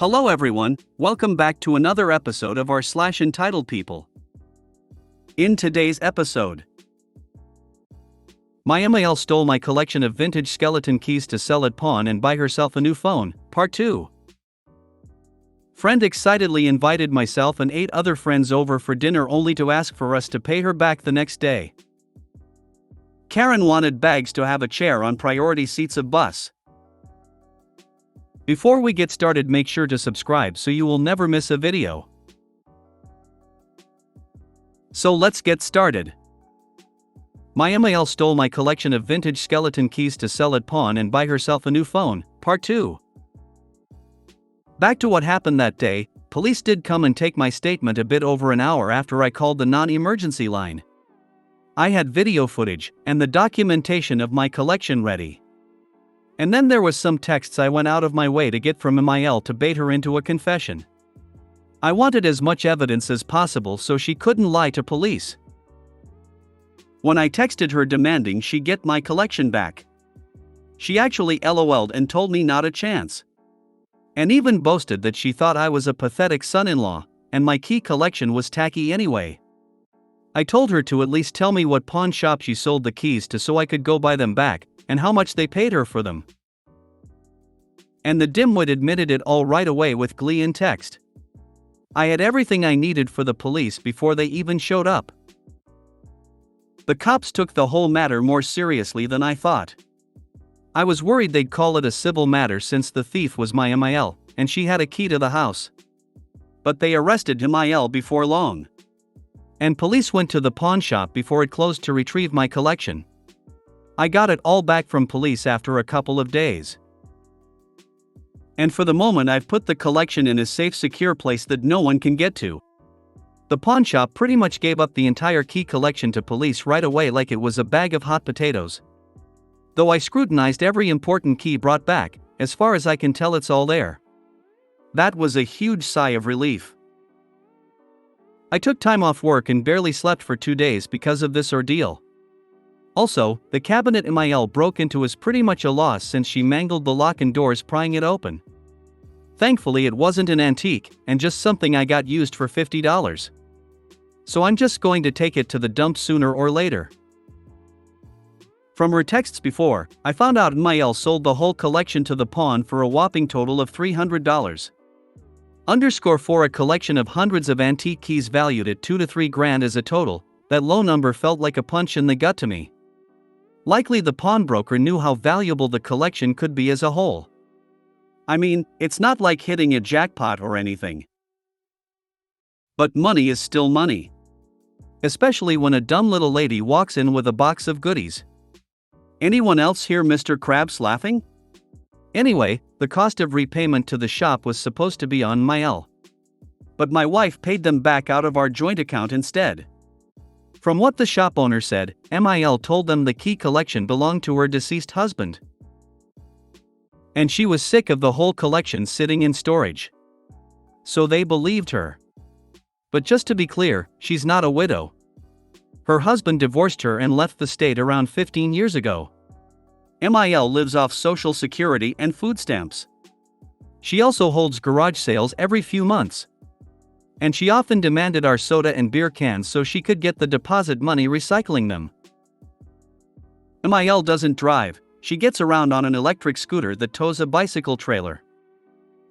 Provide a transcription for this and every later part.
Hello everyone, welcome back to another episode of our entitled people. In today's episode, my MIL stole my collection of vintage skeleton keys to sell at pawn and buy herself a new phone, part 2. Friend excitedly invited myself and 8 other friends over for dinner only to ask for us to pay her back the next day. Karen wanted bags to have a chair on priority seats of bus. Before we get started, make sure to subscribe so you will never miss a video. So let's get started. My MIL stole my collection of vintage skeleton keys to sell at pawn and buy herself a new phone, part 2. Back to what happened that day. Police did come and take my statement a bit over an hour after I called the non-emergency line. I had video footage and the documentation of my collection ready. And then there was some texts I went out of my way to get from MIL to bait her into a confession. I wanted as much evidence as possible so she couldn't lie to police. When I texted her demanding she get my collection back, she actually LOL'd and told me not a chance. And even boasted that she thought I was a pathetic son-in-law, and my key collection was tacky anyway. I told her to at least tell me what pawn shop she sold the keys to so I could go buy them back, and how much they paid her for them. And the dimwit admitted it all right away with glee in text. I had everything I needed for the police before they even showed up. The cops took the whole matter more seriously than I thought. I was worried they'd call it a civil matter since the thief was my MIL, and she had a key to the house. But they arrested MIL before long. And police went to the pawn shop before it closed to retrieve my collection. I got it all back from police after a couple of days. And for the moment I've put the collection in a safe, secure place that no one can get to. The pawn shop pretty much gave up the entire key collection to police right away like it was a bag of hot potatoes. Though I scrutinized every important key brought back, as far as I can tell it's all there. That was a huge sigh of relief. I took time off work and barely slept for 2 days because of this ordeal. Also, the cabinet MIL broke into is pretty much a loss since she mangled the lock and doors prying it open. Thankfully it wasn't an antique, and just something I got used for $50. So I'm just going to take it to the dump sooner or later. From her texts before, I found out MIL sold the whole collection to the pawn for a whopping total of $300. For a collection of hundreds of antique keys valued at $2 to $3 grand as a total, that low number felt like a punch in the gut to me. Likely the pawnbroker knew how valuable the collection could be as a whole. I mean, it's not like hitting a jackpot or anything. But money is still money. Especially when a dumb little lady walks in with a box of goodies. Anyone else hear Mr. Krabs laughing? Anyway, the cost of repayment to the shop was supposed to be on MIL. But my wife paid them back out of our joint account instead. From what the shop owner said, MIL told them the key collection belonged to her deceased husband. And she was sick of the whole collection sitting in storage. So they believed her. But just to be clear, she's not a widow. Her husband divorced her and left the state around 15 years ago. MIL lives off Social Security and food stamps. She also holds garage sales every few months. And she often demanded our soda and beer cans so she could get the deposit money recycling them. MIL doesn't drive, she gets around on an electric scooter that tows a bicycle trailer.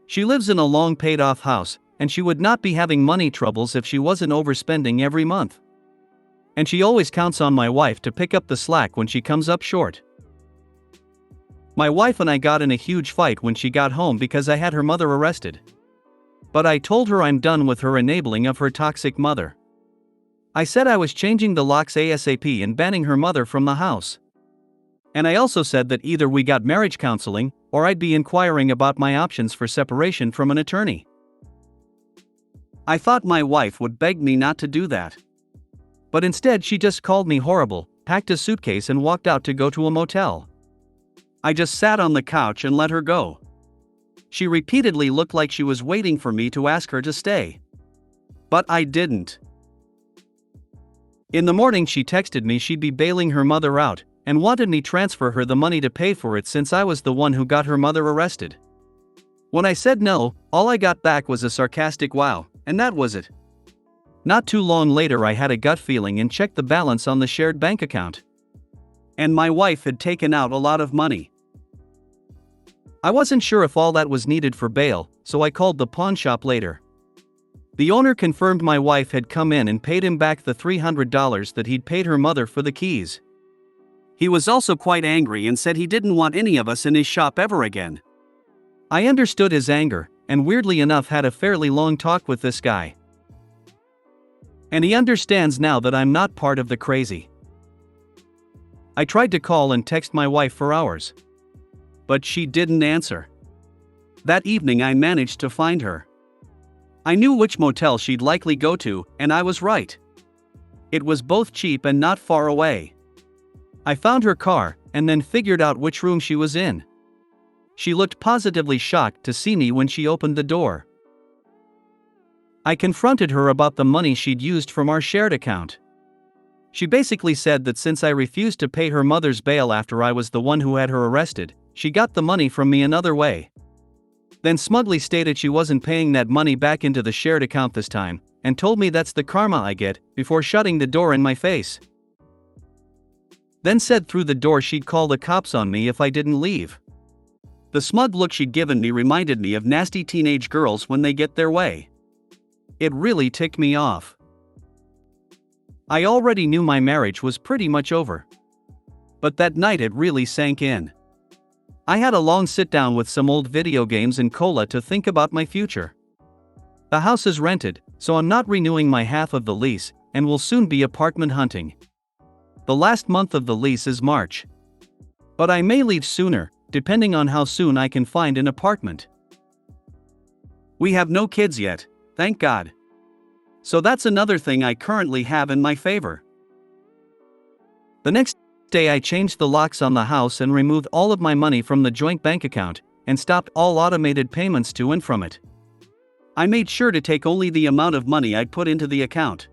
She lives in a long paid-off house, and she would not be having money troubles if she wasn't overspending every month. And she always counts on my wife to pick up the slack when she comes up short. My wife and I got in a huge fight when she got home because I had her mother arrested. But I told her I'm done with her enabling of her toxic mother. I said I was changing the locks ASAP and banning her mother from the house. And I also said that either we got marriage counseling, or I'd be inquiring about my options for separation from an attorney. I thought my wife would beg me not to do that. But instead she just called me horrible, packed a suitcase and walked out to go to a motel. I just sat on the couch and let her go. She repeatedly looked like she was waiting for me to ask her to stay. But I didn't. In the morning she texted me she'd be bailing her mother out, and wanted me transfer her the money to pay for it since I was the one who got her mother arrested. When I said no, all I got back was a sarcastic wow, and that was it. Not too long later, I had a gut feeling and checked the balance on the shared bank account. And my wife had taken out a lot of money. I wasn't sure if all that was needed for bail, so I called the pawn shop later. The owner confirmed my wife had come in and paid him back the $300 that he'd paid her mother for the keys. He was also quite angry and said he didn't want any of us in his shop ever again. I understood his anger, and weirdly enough had a fairly long talk with this guy. And he understands now that I'm not part of the crazy. I tried to call and text my wife for hours. But she didn't answer. That evening I managed to find her. I knew which motel she'd likely go to, and I was right. It was both cheap and not far away. I found her car, and then figured out which room she was in. She looked positively shocked to see me when she opened the door. I confronted her about the money she'd used from our shared account. She basically said that since I refused to pay her mother's bail after I was the one who had her arrested, she got the money from me another way. Then smugly stated she wasn't paying that money back into the shared account this time, and told me that's the karma I get, before shutting the door in my face. Then said through the door she'd call the cops on me if I didn't leave. The smug look she'd given me reminded me of nasty teenage girls when they get their way. It really ticked me off. I already knew my marriage was pretty much over. But that night it really sank in. I had a long sit down with some old video games and cola to think about my future. The house is rented, so I'm not renewing my half of the lease, and will soon be apartment hunting. The last month of the lease is March. But I may leave sooner, depending on how soon I can find an apartment. We have no kids yet, thank God. So that's another thing I currently have in my favor. The next day I changed the locks on the house and removed all of my money from the joint bank account, and stopped all automated payments to and from it. I made sure to take only the amount of money I'd put into the account.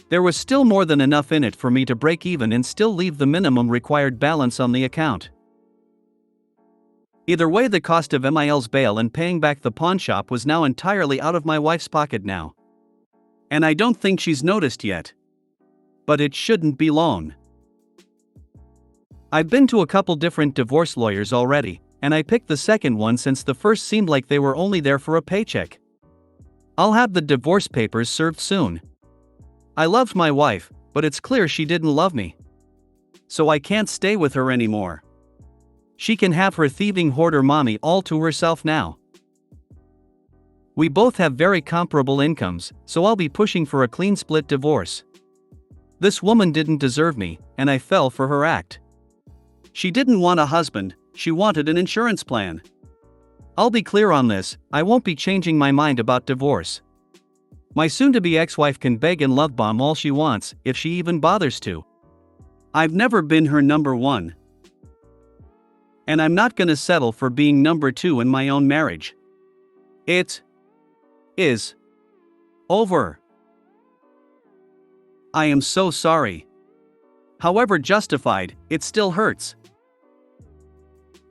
There was still more than enough in it for me to break even and still leave the minimum required balance on the account. Either way, the cost of MIL's bail and paying back the pawn shop was now entirely out of my wife's pocket now. And I don't think she's noticed yet. But it shouldn't be long. I've been to a couple different divorce lawyers already, and I picked the second one since the first seemed like they were only there for a paycheck. I'll have the divorce papers served soon. I loved my wife, but it's clear she didn't love me. So I can't stay with her anymore. She can have her thieving hoarder mommy all to herself now. We both have very comparable incomes, so I'll be pushing for a clean split divorce. This woman didn't deserve me, and I fell for her act. She didn't want a husband, she wanted an insurance plan. I'll be clear on this, I won't be changing my mind about divorce. My soon-to-be ex-wife can beg and love bomb all she wants, if she even bothers to. I've never been her number one. And I'm not gonna settle for being number two in my own marriage. It is over. I am so sorry. However justified, it still hurts.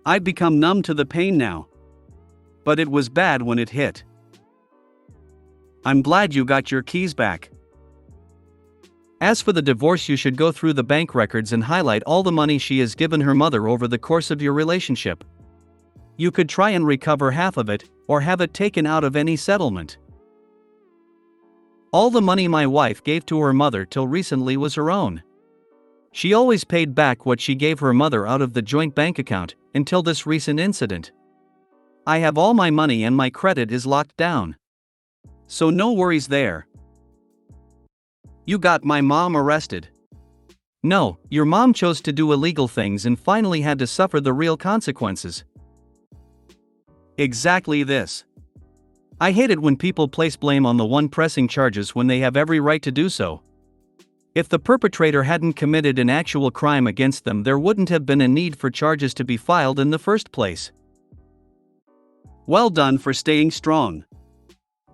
I've become numb to the pain now. But it was bad when it hit. I'm glad you got your keys back. As for the divorce, you should go through the bank records and highlight all the money she has given her mother over the course of your relationship. You could try and recover half of it, or have it taken out of any settlement. All the money my wife gave to her mother till recently was her own. She always paid back what she gave her mother out of the joint bank account, until this recent incident. I have all my money and my credit is locked down. So no worries there. You got my mom arrested. No, your mom chose to do illegal things and finally had to suffer the real consequences. Exactly this. I hate it when people place blame on the one pressing charges when they have every right to do so. If the perpetrator hadn't committed an actual crime against them, there wouldn't have been a need for charges to be filed in the first place. Well done for staying strong.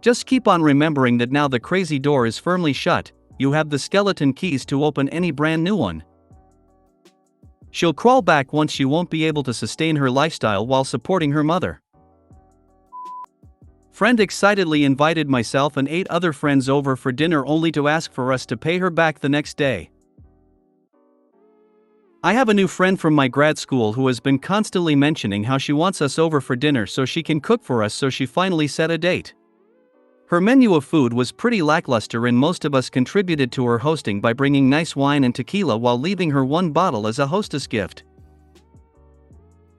Just keep on remembering that now the crazy door is firmly shut, you have the skeleton keys to open any brand new one. She'll crawl back once she won't be able to sustain her lifestyle while supporting her mother. Friend excitedly invited myself and 8 other friends over for dinner only to ask for us to pay her back the next day. I have a new friend from my grad school who has been constantly mentioning how she wants us over for dinner so she can cook for us, so she finally set a date. Her menu of food was pretty lackluster and most of us contributed to her hosting by bringing nice wine and tequila while leaving her 1 bottle as a hostess gift.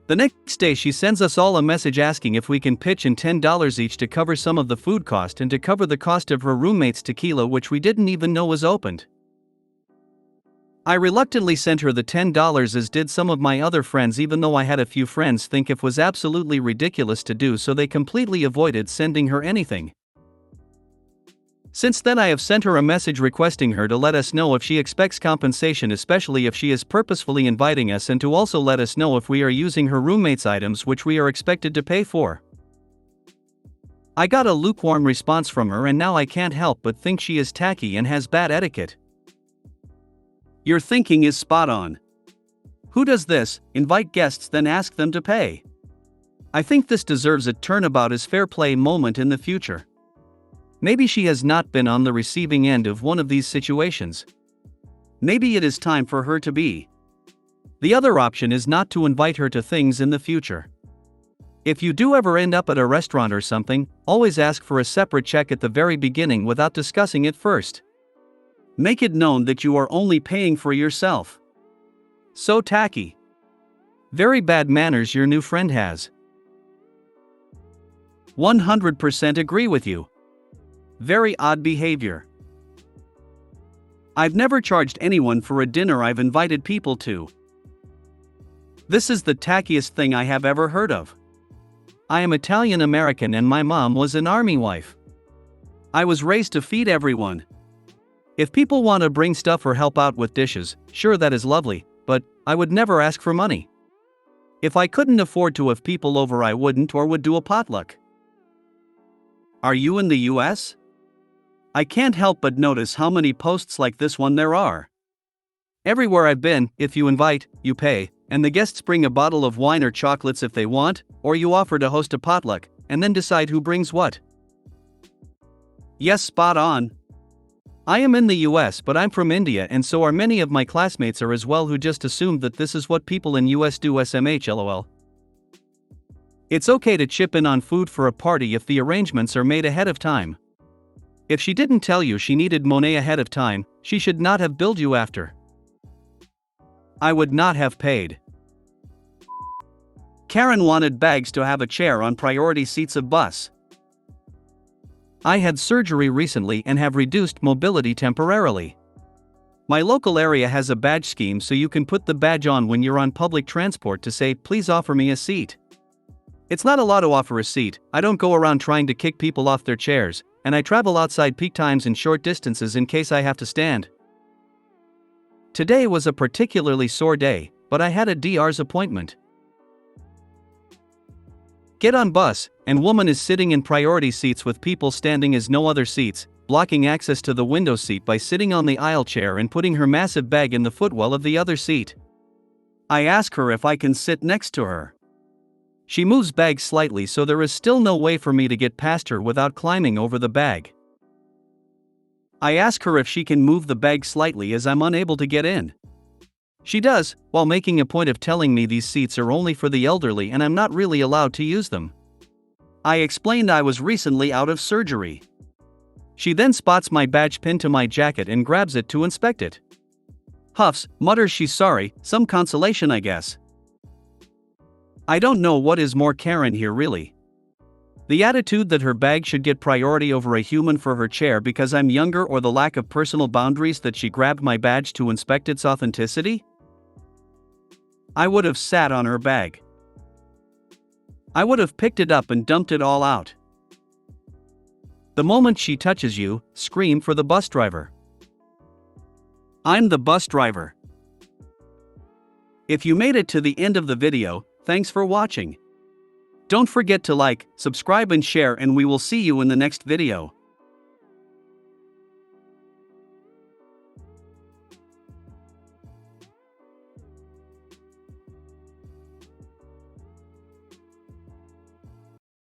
The next day she sends us all a message asking if we can pitch in $10 each to cover some of the food cost and to cover the cost of her roommate's tequila, which we didn't even know was opened. I reluctantly sent her the $10, as did some of my other friends, even though I had a few friends think it was absolutely ridiculous to do so. They completely avoided sending her anything. Since then I have sent her a message requesting her to let us know if she expects compensation, especially if she is purposefully inviting us, and to also let us know if we are using her roommate's items which we are expected to pay for. I got a lukewarm response from her, and now I can't help but think she is tacky and has bad etiquette. Your thinking is spot on. Who does this? Invite guests then ask them to pay. I think this deserves a turnabout as fair play moment in the future. Maybe she has not been on the receiving end of one of these situations. Maybe it is time for her to be. The other option is not to invite her to things in the future. If you do ever end up at a restaurant or something, always ask for a separate check at the very beginning without discussing it first. Make it known that you are only paying for yourself. So tacky. Very bad manners your new friend has. 100% agree with you. Very odd behavior. I've never charged anyone for a dinner I've invited people to. This is the tackiest thing I have ever heard of. I am Italian American and my mom was an army wife. I was raised to feed everyone. If people want to bring stuff or help out with dishes, sure, that is lovely, but I would never ask for money. If I couldn't afford to have people over, I wouldn't or would do a potluck. Are you in the US? I can't help but notice how many posts like this one there are. Everywhere I've been, if you invite, you pay, and the guests bring a bottle of wine or chocolates if they want, or you offer to host a potluck, and then decide who brings what. Yes, spot on. I am in the US, but I'm from India, and so are many of my classmates are as well, who just assumed that this is what people in US do. SMH lol. It's okay to chip in on food for a party if the arrangements are made ahead of time. If she didn't tell you she needed money ahead of time, she should not have billed you after. I would not have paid. Karen wanted bags to have a chair on priority seats of bus. I had surgery recently and have reduced mobility temporarily. My local area has a badge scheme, so you can put the badge on when you're on public transport to say, please offer me a seat. It's not a lot to offer a seat. I don't go around trying to kick people off their chairs, and I travel outside peak times in short distances in case I have to stand. Today was a particularly sore day, but I had a DR's appointment. Get on bus, and woman is sitting in priority seats with people standing as no other seats, blocking access to the window seat by sitting on the aisle chair and putting her massive bag in the footwell of the other seat. I ask her if I can sit next to her. She moves bag slightly, so there is still no way for me to get past her without climbing over the bag. I ask her if she can move the bag slightly as I'm unable to get in. She does, while making a point of telling me these seats are only for the elderly and I'm not really allowed to use them. I explained I was recently out of surgery. She then spots my badge pinned to my jacket and grabs it to inspect it. Huffs, mutters she's sorry, some consolation I guess. I don't know what is more Karen here really. The attitude that her bag should get priority over a human for her chair because I'm younger, or the lack of personal boundaries that she grabbed my badge to inspect its authenticity? I would have sat on her bag. I would have picked it up and dumped it all out. The moment she touches you, scream for the bus driver. I'm the bus driver. If you made it to the end of the video, thanks for watching. Don't forget to like, subscribe and share, and we will see you in the next video.